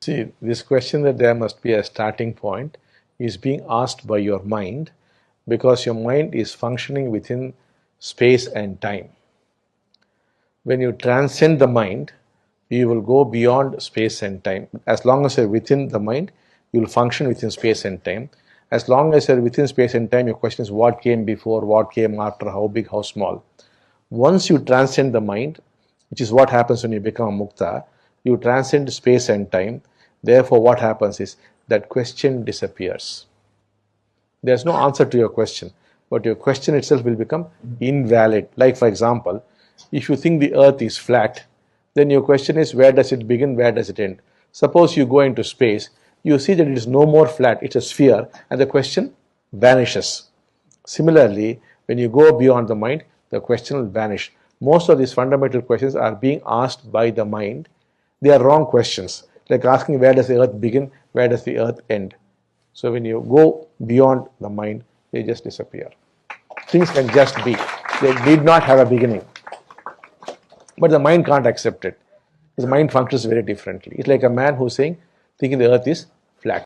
See, this question that there must be a starting point is being asked by your mind because your mind is functioning within space and time. When you transcend the mind, you will go beyond space and time. As long as you're within the mind, you will function within space and time. As long as you're within space and time, your question is what came before, what came after, how big, how small. Once you transcend the mind, which is what happens when you become a mukta, you transcend space and time. Therefore, what happens is that question disappears. There's no answer to your question, but your question itself will become invalid. Like, for example, if you think the earth is flat, then your question is where does it begin, where does it end? Suppose you go into space, you see that it is no more flat, it's a sphere, and the question vanishes. Similarly, when you go beyond the mind, the question will vanish. Most of these fundamental questions are being asked by the mind. They are wrong questions, like asking where does the earth begin, where does the earth end. So when you go beyond the mind, they just disappear. Things can just be. They need not have a beginning. But the mind can't accept it. The mind functions very differently. It's like a man who's saying, thinking the earth is